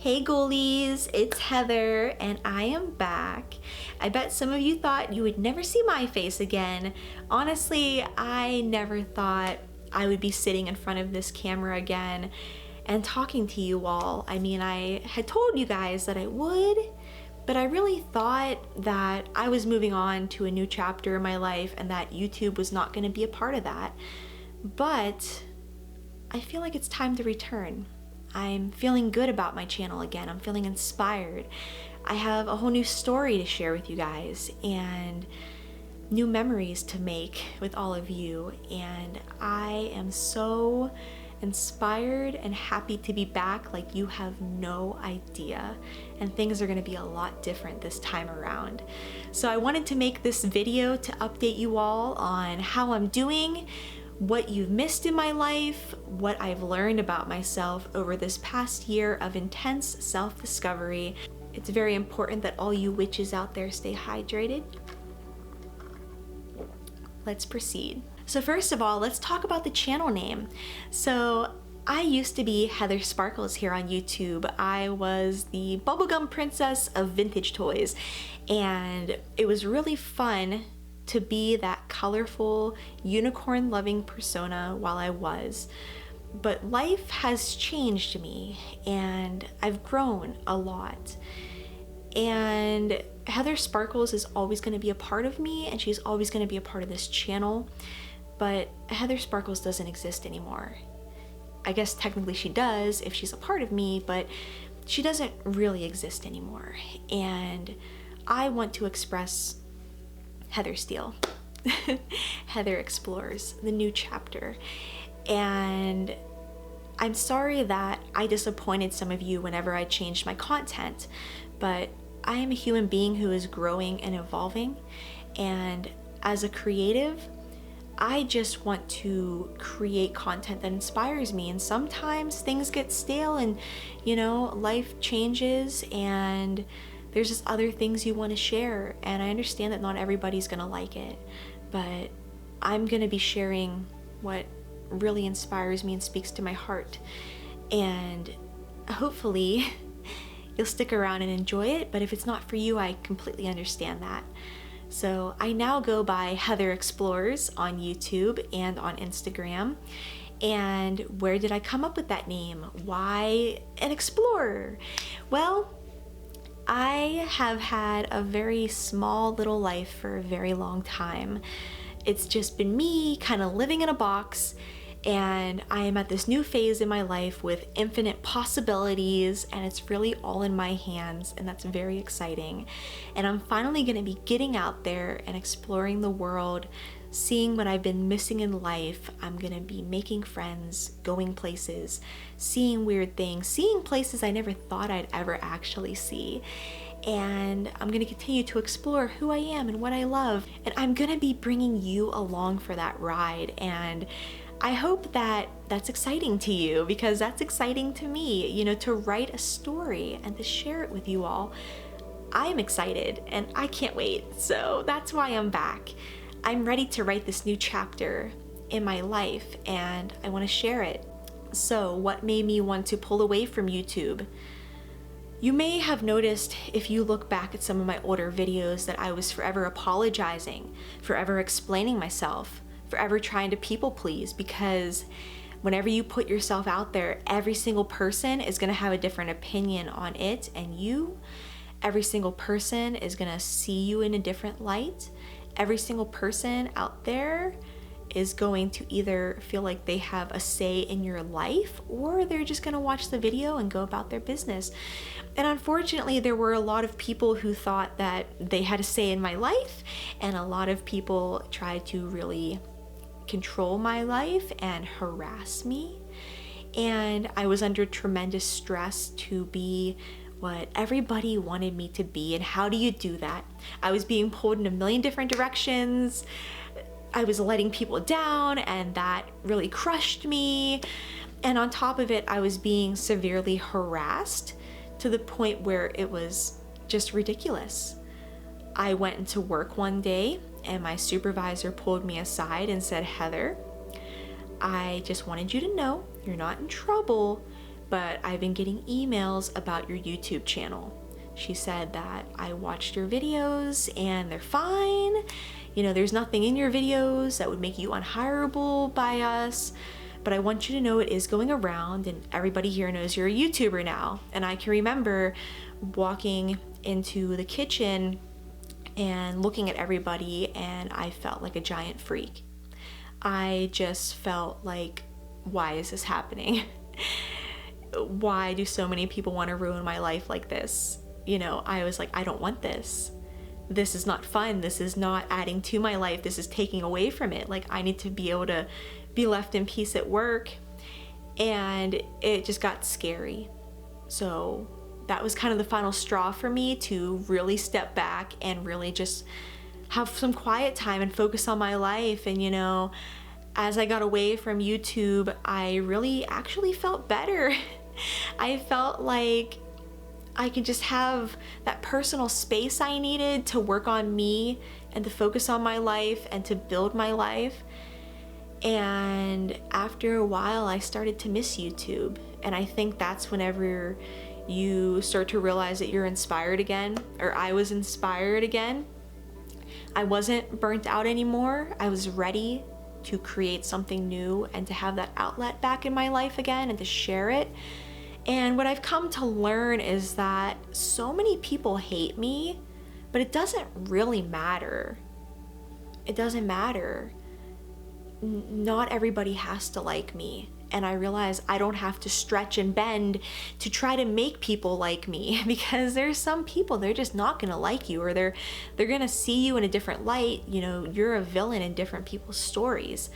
Hey ghoulies, it's Heather and I am back. I bet some of you thought you would never see my face again. Honestly, I never thought I would be sitting in front of this camera again and talking to you all. I mean, I had told you guys that I would, but I really thought that I was moving on to a new chapter in my life and that YouTube was not going to be a part of that. But I feel like it's time to return. I'm feeling good about my channel again. I'm feeling inspired. I have a whole new story to share with you guys and new memories to make with all of you. And I am so inspired and happy to be back like you have no idea. And things are going to be a lot different this time around. So I wanted to make this video to update you all on how I'm doing, what you've missed in my life, what I've learned about myself over this past year of intense self-discovery. It's very important that all you witches out there stay hydrated. Let's proceed. So first of all, let's talk about the channel name. So I used to be Heather Sparkles here on YouTube. I was the bubblegum princess of vintage toys, and it was really fun to be that colorful, unicorn-loving persona while I was. But life has changed me, and I've grown a lot. And Heather Sparkles is always going to be a part of me, and she's always going to be a part of this channel. But Heather Sparkles doesn't exist anymore. I guess technically she does if she's a part of me, but she doesn't really exist anymore. And I want to express Heather Steele. Heather Explores, the new chapter. And I'm sorry that I disappointed some of you whenever I changed my content, but I am a human being who is growing and evolving. And as a creative, I just want to create content that inspires me. And sometimes things get stale and, you know, life changes and there's just other things you want to share, and I understand that not everybody's gonna like it, but I'm gonna be sharing what really inspires me and speaks to my heart, and hopefully you'll stick around and enjoy it. But if it's not for you, I completely understand that. So I now go by Heather Explores on YouTube and on Instagram. And where did I come up with that name? Why an explorer? Well, I have had a very small little life for a very long time. It's just been me kind of living in a box, and I am at this new phase in my life with infinite possibilities, and it's really all in my hands, and that's very exciting. And I'm finally going to be getting out there and exploring the world, seeing what I've been missing in life. I'm going to be making friends, going places, seeing weird things, seeing places I never thought I'd ever actually see. And I'm going to continue to explore who I am and what I love. And I'm going to be bringing you along for that ride. And I hope that that's exciting to you, because that's exciting to me, you know, to write a story and to share it with you all. I'm excited and I can't wait. So that's why I'm back. I'm ready to write this new chapter in my life, and I want to share it. So what made me want to pull away from YouTube? You may have noticed, if you look back at some of my older videos, that I was forever apologizing, forever explaining myself, forever trying to people please, because whenever you put yourself out there, every single person is going to have a different opinion on it, and every single person is going to see you in a different light. Every single person out there is going to either feel like they have a say in your life, or they're just going to watch the video and go about their business. And unfortunately, there were a lot of people who thought that they had a say in my life, and a lot of people tried to really control my life and harass me. And I was under tremendous stress to be what everybody wanted me to be. And how do you do that? I was being pulled in a million different directions. I was letting people down, and that really crushed me. And on top of it, I was being severely harassed to the point where it was just ridiculous. I went into work one day and my supervisor pulled me aside and said, "Heather, I just wanted you to know you're not in trouble, but I've been getting emails about your YouTube channel. She said that I watched your videos and they're fine. You know, there's nothing in your videos that would make you unhireable by us, but I want you to know it is going around and everybody here knows you're a YouTuber now. And I can remember walking into the kitchen and looking at everybody, and I felt like a giant freak. I just felt like, why is this happening? Why do so many people want to ruin my life like this? You know, I was like, I don't want this. This is not fun. This is not adding to my life. This is taking away from it. Like, I need to be able to be left in peace at work. And it just got scary. So that was kind of the final straw for me to really step back and really just have some quiet time and focus on my life. And, you know, as I got away from YouTube, I really actually felt better. I felt like I could just have that personal space I needed to work on me and to focus on my life and to build my life. And after a while, I started to miss YouTube. And I think that's whenever you start to realize that you're inspired again, or I was inspired again. I wasn't burnt out anymore. I was ready to create something new and to have that outlet back in my life again and to share it. And what I've come to learn is that so many people hate me, but it doesn't really matter. It doesn't matter. Not everybody has to like me. And I realize I don't have to stretch and bend to try to make people like me, because there's some people, they're just not gonna like you, or they're gonna see you in a different light. You know, you're a villain in different people's stories.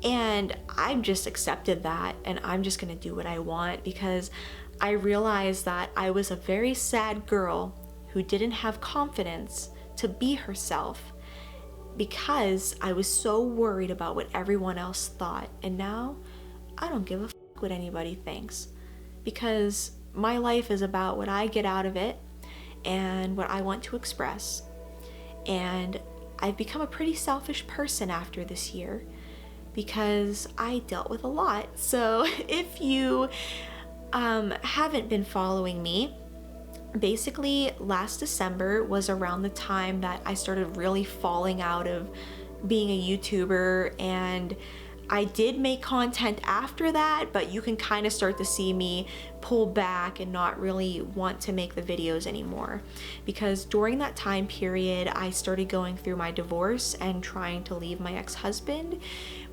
And I've just accepted that, and I'm just gonna do what I want, because I realized that I was a very sad girl who didn't have confidence to be herself because I was so worried about what everyone else thought. And now I don't give a fuck what anybody thinks, because my life is about what I get out of it and what I want to express. And I've become a pretty selfish person after this year, because I dealt with a lot. So if you haven't been following me, basically last December was around the time that I started really falling out of being a YouTuber, and I did make content after that, but you can kind of start to see me pull back and not really want to make the videos anymore, because during that time period I started going through my divorce and trying to leave my ex-husband,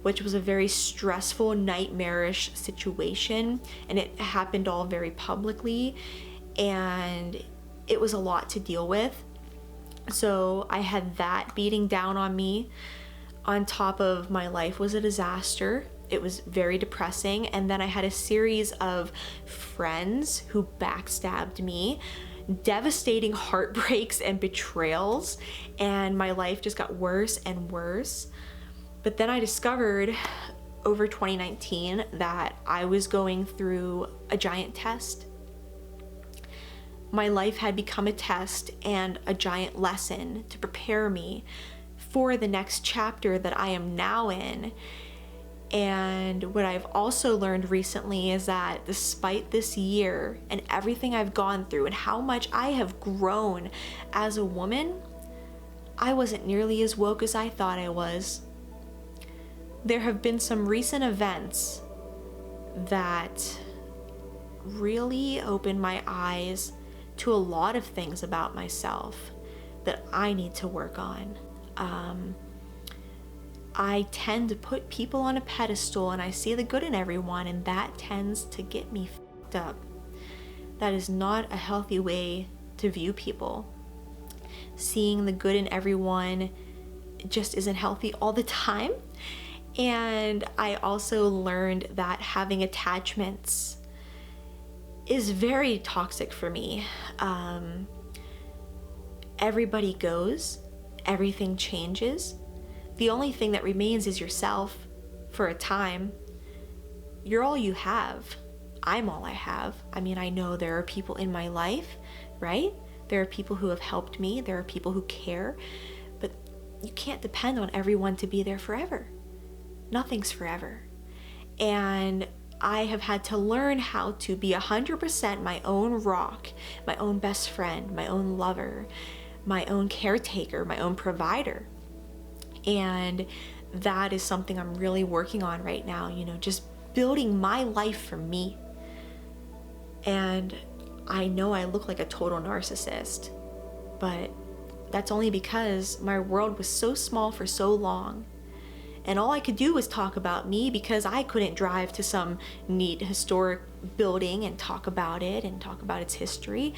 which was a very stressful, nightmarish situation, and it happened all very publicly, and it was a lot to deal with. So I had that beating down on me. On top of my life was a disaster. It was very depressing. And then I had a series of friends who backstabbed me, devastating heartbreaks and betrayals, and my life just got worse and worse. But then I discovered over 2019 that I was going through a giant test. My life had become a test and a giant lesson to prepare me for the next chapter that I am now in. And what I've also learned recently is that despite this year and everything I've gone through and how much I have grown as a woman, I wasn't nearly as woke as I thought I was. There have been some recent events that really opened my eyes to a lot of things about myself that I need to work on. I tend to put people on a pedestal and I see the good in everyone, and that tends to get me fucked up. That is not a healthy way to view people. Seeing the good in everyone just isn't healthy all the time. And I also learned that having attachments is very toxic for me. Everybody goes, everything changes. The only thing that remains is yourself for a time. You're all you have. I'm all I have. I mean, I know there are people in my life, right? There are people who have helped me. There are people who care. But you can't depend on everyone to be there forever. Nothing's forever. And I have had to learn how to be 100% my own rock, my own best friend, my own lover, my own caretaker, my own provider. And that is something I'm really working on right now, just building my life for me. And I know I look like a total narcissist, but that's only because my world was so small for so long. And all I could do was talk about me because I couldn't drive to some neat historic building and talk about it and talk about its history.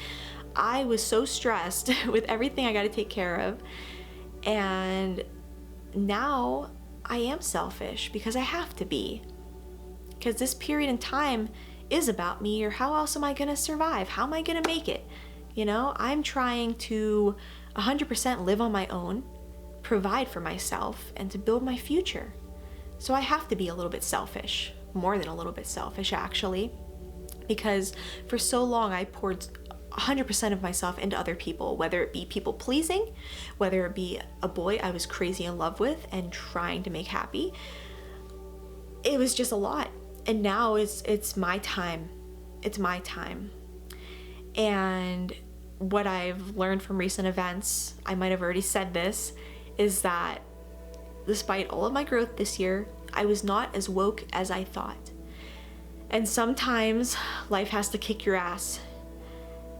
I was so stressed with everything I got to take care of. And now I am selfish because I have to be. Because this period in time is about me, or how else am I going to survive? How am I going to make it? I'm trying to 100% live on my own, provide for myself, and to build my future. So I have to be a little bit selfish, more than a little bit selfish actually, because for so long I poured 100% of myself into other people, whether it be people pleasing, whether it be a boy I was crazy in love with and trying to make happy. It was just a lot. And now it's my time. It's my time. And what I've learned from recent events, I might have already said this, is that despite all of my growth this year, I was not as woke as I thought. And sometimes life has to kick your ass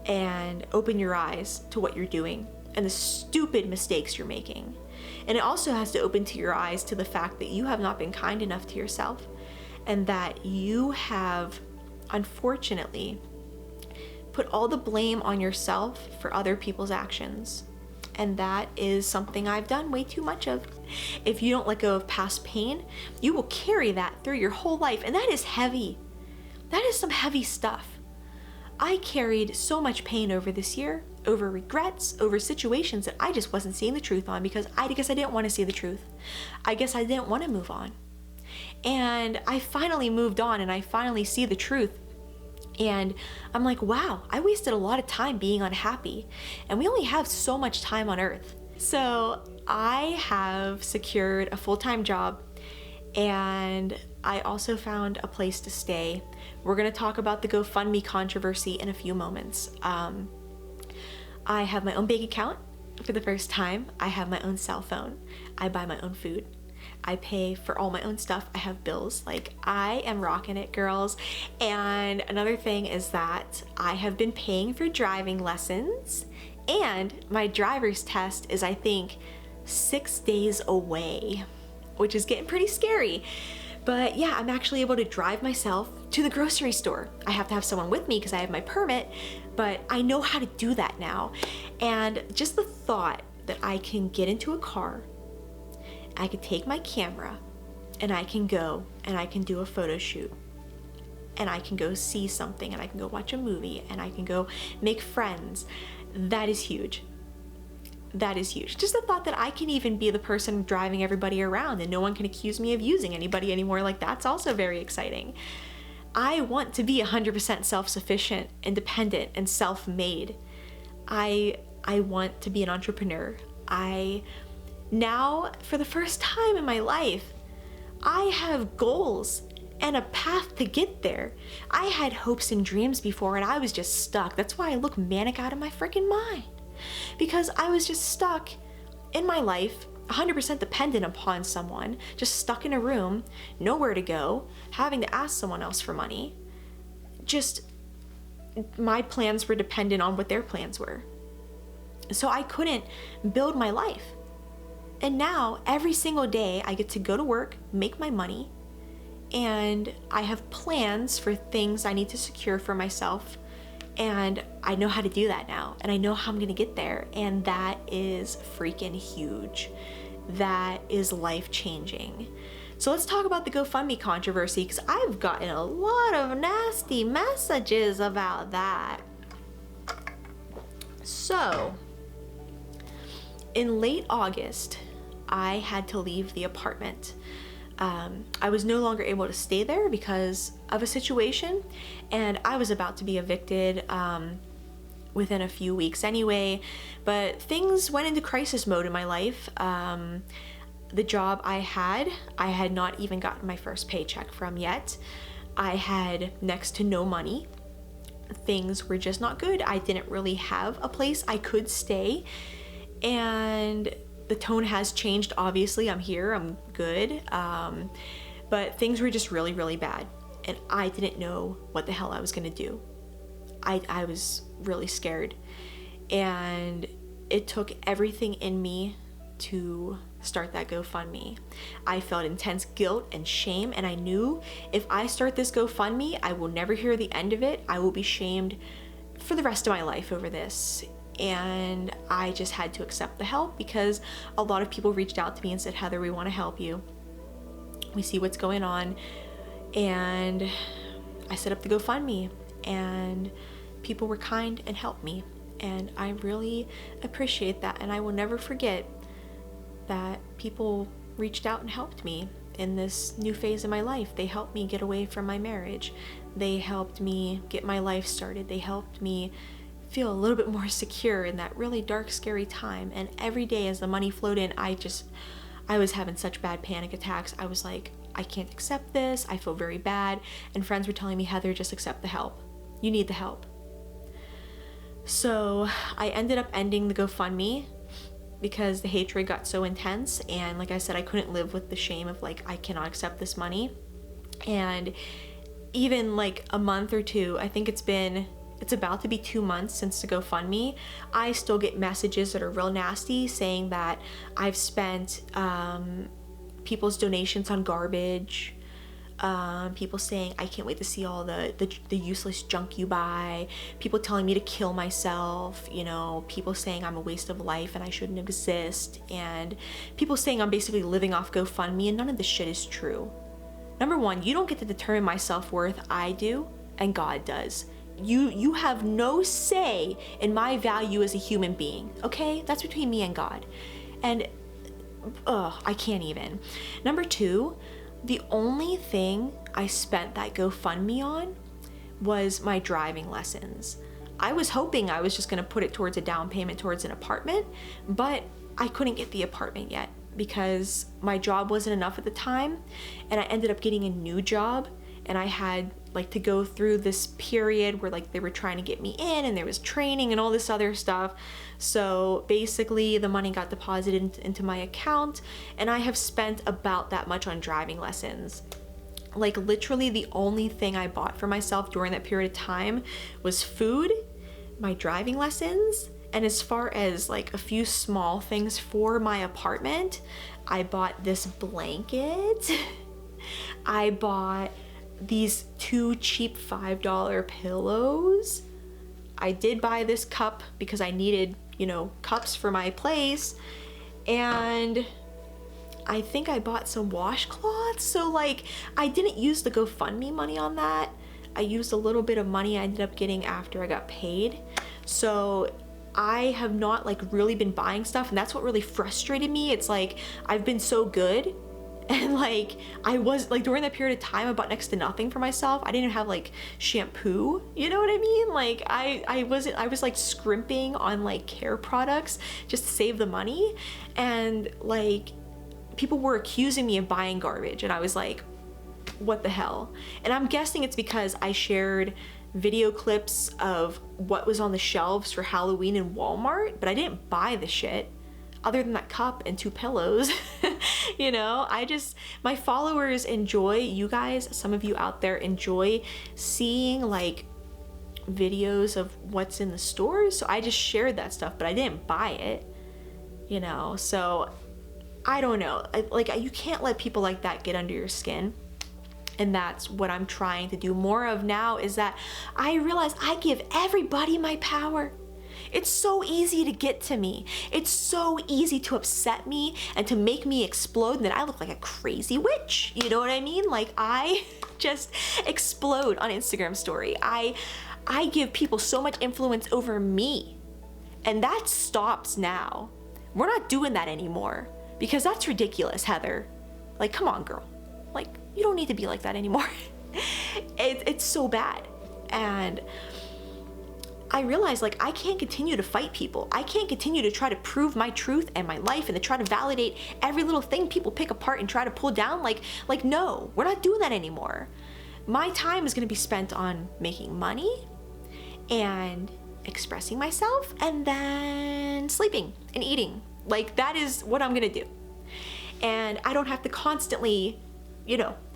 and open your eyes to what you're doing and the stupid mistakes you're making. And it also has to open to your eyes to the fact that you have not been kind enough to yourself, and that you have, unfortunately, put all the blame on yourself for other people's actions. And that is something I've done way too much of. If you don't let go of past pain, you will carry that through your whole life, and that is heavy. That is some heavy stuff. I carried so much pain over this year, over regrets, over situations that I just wasn't seeing the truth on because I guess I didn't want to see the truth. I guess I didn't want to move on. And I finally moved on, and I finally see the truth. And I'm like, wow, I wasted a lot of time being unhappy. And we only have so much time on earth. So I have secured a full-time job, and I also found a place to stay. We're gonna talk about the GoFundMe controversy in a few moments. I have my own bank account for the first time. I have my own cell phone. I buy my own food. I pay for all my own stuff. I have bills. Like, I am rocking it, girls. And another thing is that I have been paying for driving lessons, and my driver's test is, I think, 6 days away, which is getting pretty scary. But yeah, I'm actually able to drive myself to the grocery store. I have to have someone with me because I have my permit, but I know how to do that now. And just the thought that I can get into a car, I could take my camera, and I can go and I can do a photo shoot, and I can go see something, and I can go watch a movie, and I can go make friends. That is huge. That is huge. Just the thought that I can even be the person driving everybody around and no one can accuse me of using anybody anymore, like, that's also very exciting. I want to be 100% self-sufficient, independent, and self-made. I want to be an entrepreneur. Now, for the first time in my life, I have goals and a path to get there. I had hopes and dreams before, and I was just stuck. That's why I look manic out of my freaking mind. Because I was just stuck in my life, 100% dependent upon someone, just stuck in a room, nowhere to go, having to ask someone else for money. Just, my plans were dependent on what their plans were. So I couldn't build my life. And now, every single day, I get to go to work, make my money, and I have plans for things I need to secure for myself, and I know how to do that now, and I know how I'm gonna get there, and that is freaking huge. That is life-changing. So let's talk about the GoFundMe controversy, because I've gotten a lot of nasty messages about that. So, in late August, I had to leave the apartment. I was no longer able to stay there because of a situation, and I was about to be evicted within a few weeks anyway, but things went into crisis mode in my life. The job I had not even gotten my first paycheck from yet. I had next to no money. Things were just not good. I didn't really have a place I could stay. And the tone has changed, obviously. I'm here, I'm good. But things were just really, really bad. And I didn't know what the hell I was gonna do. I was really scared. And it took everything in me to start that GoFundMe. I felt intense guilt and shame, and I knew if I start this GoFundMe, I will never hear the end of it. I will be shamed for the rest of my life over this. And I just had to accept the help, because a lot of people reached out to me and said, Heather, we want to help you. We see what's going on. And I set up the GoFundMe, and people were kind and helped me. And I really appreciate that. And I will never forget that people reached out and helped me in this new phase of my life. They helped me get away from my marriage. They helped me get my life started. They helped me feel a little bit more secure in that really dark, scary time. And every day as the money flowed in, I was having such bad panic attacks. I was like, I can't accept this. I feel very bad. And friends were telling me, Heather, just accept the help. You need the help. So I ended up ending the GoFundMe because the hatred got so intense. And like I said, I couldn't live with the shame of like, I cannot accept this money. And even like a month or two, I think it's about to be 2 months since the GoFundMe, I still get messages that are real nasty saying that I've spent people's donations on garbage. People saying, I can't wait to see all the useless junk you buy. People telling me to kill myself, you know, people saying I'm a waste of life and I shouldn't exist, and people saying I'm basically living off GoFundMe, and none of this shit is true. Number one, you don't get to determine my self-worth. I do, and God does. You have no say in my value as a human being, okay? That's between me and God. And I can't even. Number two, the only thing I spent that GoFundMe on was my driving lessons. I was hoping I was just gonna put it towards a down payment towards an apartment, but I couldn't get the apartment yet because my job wasn't enough at the time, and I ended up getting a new job, and I had like to go through this period where like they were trying to get me in, and there was training and all this other stuff. So basically the money got deposited into my account, and I have spent about that much on driving lessons. Like literally the only thing I bought for myself during that period of time was food, my driving lessons, and as far as like a few small things for my apartment, I bought this blanket. I bought these 2 cheap $5 pillows. I did buy this cup because I needed, you know, cups for my place. And I think I bought some washcloths. So like, I didn't use the GoFundMe money on that. I used a little bit of money I ended up getting after I got paid. So I have not like really been buying stuff, and that's what really frustrated me. It's like, I've been so good, and like I was like during that period of time I bought next to nothing for myself. I didn't have like shampoo, you know what I mean? Like I was like scrimping on like care products just to save the money, and like people were accusing me of buying garbage, and I was like, what the hell? And I'm guessing it's because I shared video clips of what was on the shelves for Halloween in Walmart, but I didn't buy the shit other than that cup and 2 pillows. You know, my followers enjoy, you guys, some of you out there enjoy seeing like videos of what's in the stores, so I just shared that stuff, but I didn't buy it, you know. So I don't know, you can't let people like that get under your skin. And that's what I'm trying to do more of now, is that I realize I give everybody my power. It's so easy to get to me. It's so easy to upset me and to make me explode, and then I look like a crazy witch. You know what I mean? Like I just explode on Instagram story. I give people so much influence over me, and that stops now. We're not doing that anymore because that's ridiculous, Heather. Like, come on, girl. Like, you don't need to be like that anymore. It's so bad. And I realized like I can't continue to fight people. I can't continue to try to prove my truth and my life and to try to validate every little thing people pick apart and try to pull down. Like no, we're not doing that anymore. my time is going to be spent on making money and expressing myself and then sleeping and eating. Like, that is what I'm going to do. And I don't have to constantly,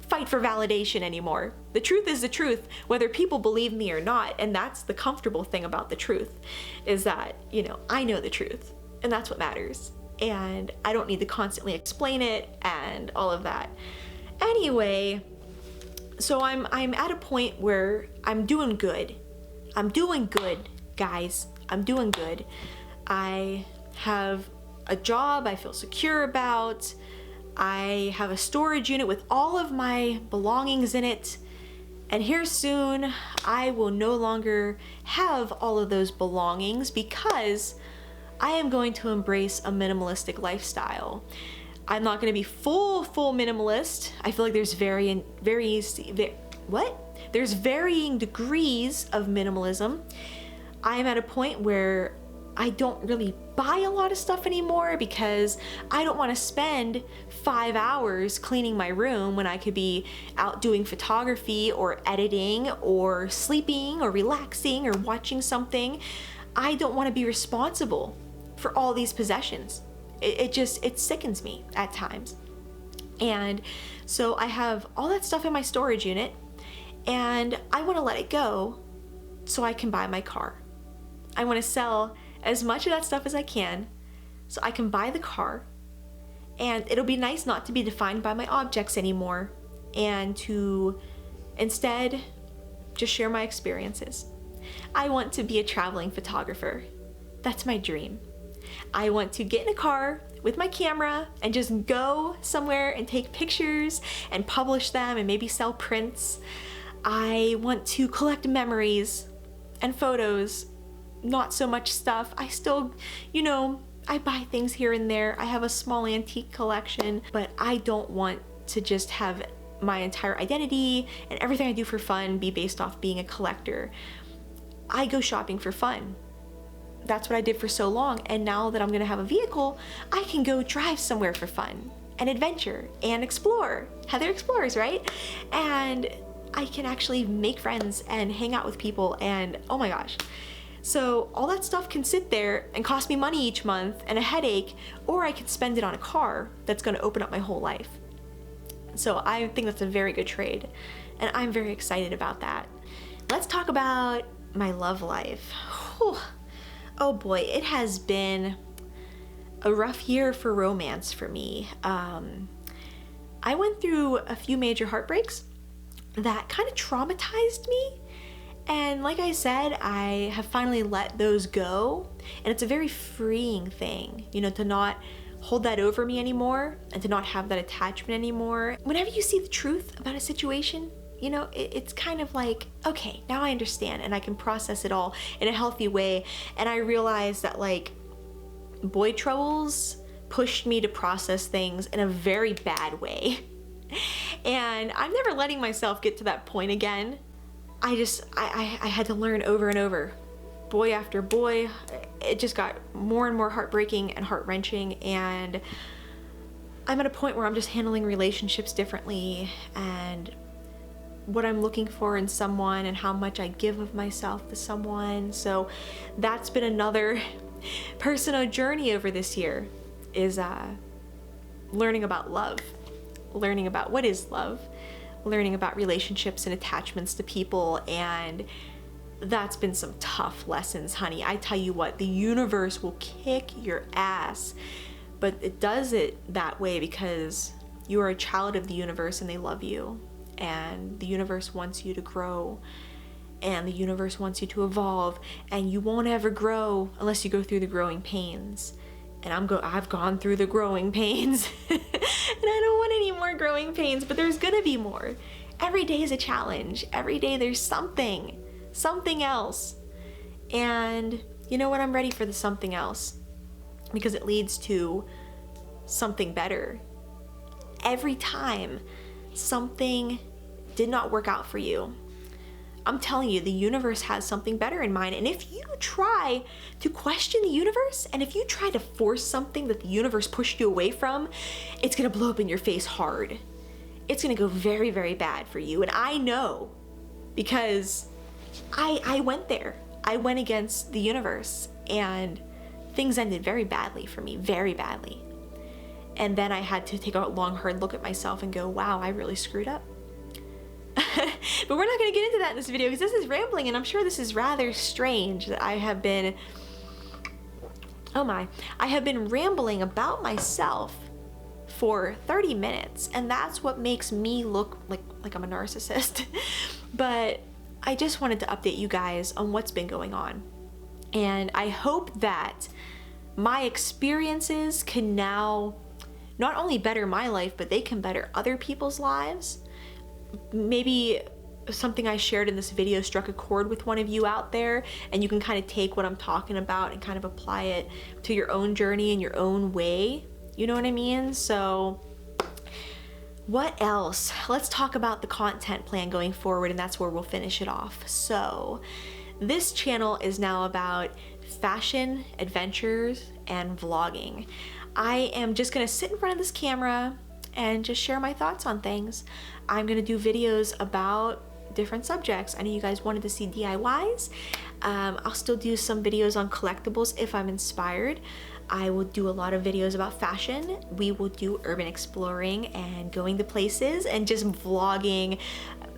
fight for validation anymore. The truth is the truth, whether people believe me or not. And that's the comfortable thing about the truth, is that, I know the truth, and that's what matters. And I don't need to constantly explain it and all of that. Anyway, so I'm at a point where I'm doing good. I'm doing good, guys. I'm doing good. I have a job I feel secure about. I have a storage unit with all of my belongings in it. And here soon, I will no longer have all of those belongings because I am going to embrace a minimalistic lifestyle. I'm not going to be full minimalist. I feel like there's varying degrees of minimalism. I am at a point where I don't really buy a lot of stuff anymore because I don't want to spend 5 hours cleaning my room when I could be out doing photography or editing or sleeping or relaxing or watching something. I don't want to be responsible for all these possessions. It sickens me at times. And so I have all that stuff in my storage unit, and I want to let it go so I can buy my car. I want to sell as much of that stuff as I can so I can buy the car, and it'll be nice not to be defined by my objects anymore and to instead just share my experiences. I want to be a traveling photographer. That's my dream. I want to get in a car with my camera and just go somewhere and take pictures and publish them and maybe sell prints. I want to collect memories and photos, not so much stuff. I still, I buy things here and there. I have a small antique collection, but I don't want to just have my entire identity and everything I do for fun be based off being a collector. I go shopping for fun. That's what I did for so long, and now that I'm gonna have a vehicle, I can go drive somewhere for fun and adventure and explore. Heather explores, right? And I can actually make friends and hang out with people, and oh my gosh. So all that stuff can sit there and cost me money each month and a headache, or I can spend it on a car that's gonna open up my whole life. So I think that's a very good trade, and I'm very excited about that. Let's talk about my love life. Whew. Oh boy, it has been a rough year for romance for me. I went through a few major heartbreaks that kind of traumatized me. And like I said, I have finally let those go. And it's a very freeing thing, to not hold that over me anymore and to not have that attachment anymore. Whenever you see the truth about a situation, it's kind of like, okay, now I understand and I can process it all in a healthy way. And I realized that boy troubles pushed me to process things in a very bad way. And I'm never letting myself get to that point again. I had to learn over and over. Boy after boy, it just got more and more heartbreaking and heart-wrenching, and I'm at a point where I'm just handling relationships differently and what I'm looking for in someone and how much I give of myself to someone. So that's been another personal journey over this year, is learning about love, learning about what is love, learning about relationships and attachments to people. And that's been some tough lessons, honey. I tell you what, the universe will kick your ass, but it does it that way because you are a child of the universe and they love you. And the universe wants you to grow, and the universe wants you to evolve, and you won't ever grow unless you go through the growing pains. And I've gone through the growing pains and I don't want any more growing pains, but there's gonna be more. Every day is a challenge. Every day there's something else. And you know what? I'm ready for the something else because it leads to something better. Every time something did not work out for you, I'm telling you, the universe has something better in mind. And if you try to question the universe, and if you try to force something that the universe pushed you away from, it's gonna blow up in your face hard. it's gonna go very, very bad for you. And I know, because I went there. I went against the universe, and things ended very badly for me, very badly. And then I had to take a long, hard look at myself and go, wow, I really screwed up. But we're not gonna get into that in this video because this is rambling, and I'm sure this is rather strange that I have been, oh my, I have been rambling about myself for 30 minutes, and that's what makes me look like I'm a narcissist. But I just wanted to update you guys on what's been going on. And I hope that my experiences can now not only better my life, but they can better other people's lives. Maybe something I shared in this video struck a chord with one of you out there, and you can kind of take what I'm talking about and kind of apply it to your own journey in your own way. You know what I mean? So what else? Let's talk about the content plan going forward, and that's where we'll finish it off. So this channel is now about fashion, adventures, and vlogging. I am just gonna sit in front of this camera and just share my thoughts on things. I'm gonna do videos about different subjects. I know you guys wanted to see DIYs. I'll still do some videos on collectibles if I'm inspired. I will do a lot of videos about fashion. We will do urban exploring and going to places and just vlogging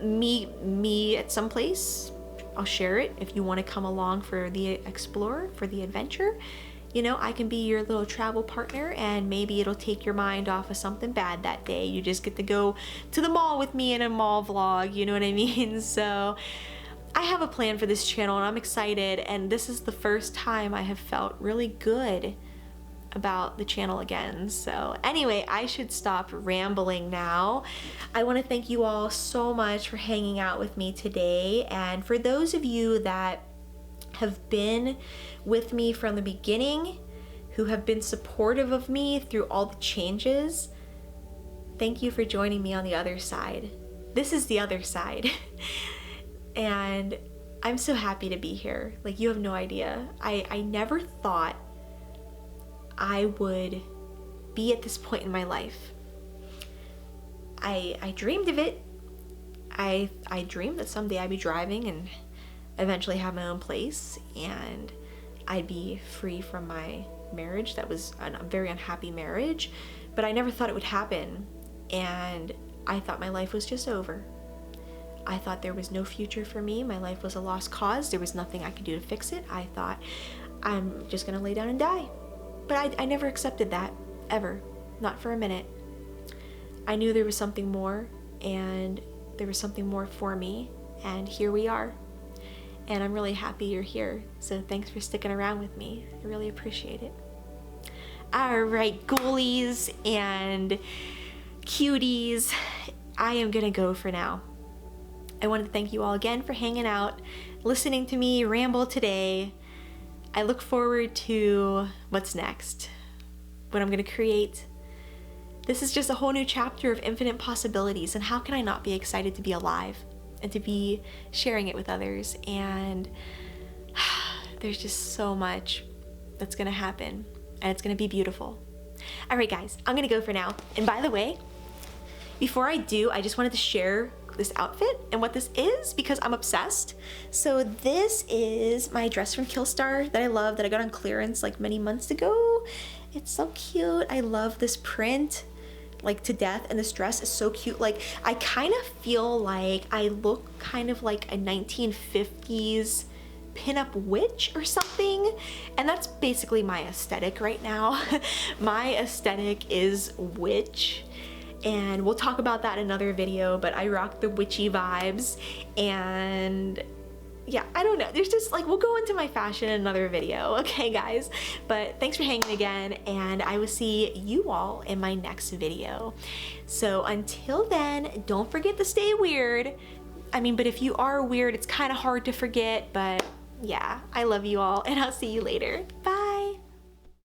me at some place. I'll share it if you want to come along for the explore, for the adventure. You know, I can be your little travel partner, and maybe it'll take your mind off of something bad that day. You just get to go to the mall with me in a mall vlog, you know what I mean? So I have a plan for this channel, and I'm excited, and this is the first time I have felt really good about the channel again. So anyway, I should stop rambling now. I want to thank you all so much for hanging out with me today, and for those of you that have been with me from the beginning, who have been supportive of me through all the changes, thank you for joining me on the other side. This is the other side. And I'm so happy to be here. Like, you have no idea. I never thought I would be at this point in my life. I dreamed of it. I dreamed that someday I'd be driving and eventually have my own place, and I'd be free from my marriage. That was a very unhappy marriage, but I never thought it would happen, and I thought my life was just over. I thought there was no future for me. My life was a lost cause. There was nothing I could do to fix it. I thought I'm just gonna lay down and die. But I never accepted that, ever, not for a minute. I knew there was something more, and there was something more for me, and here we are. And I'm really happy you're here. So thanks for sticking around with me. I really appreciate it. All right, ghoulies and cuties, I am gonna go for now. I wanted to thank you all again for hanging out, listening to me ramble today. I look forward to what's next, what I'm gonna create. This is just a whole new chapter of infinite possibilities, and how can I not be excited to be alive and to be sharing it with others? And there's just so much that's gonna happen, and it's gonna be beautiful. All right, guys, I'm gonna go for now. And by the way, before I do, I just wanted to share this outfit and what this is, because I'm obsessed. So this is my dress from Killstar that I love, that I got on clearance like many months ago. It's so cute. I love this print like to death, and this dress is so cute. Like, I kind of feel like I look kind of like a 1950s pinup witch or something, and that's basically my aesthetic right now. My aesthetic is witch, and we'll talk about that in another video, but I rock the witchy vibes. And yeah, I don't know, there's just like, we'll go into my fashion in another video, okay guys? But thanks for hanging again, and I will see you all in my next video. So until then, don't forget to stay weird. I mean, but if you are weird, it's kind of hard to forget, but yeah, I love you all, and I'll see you later. Bye.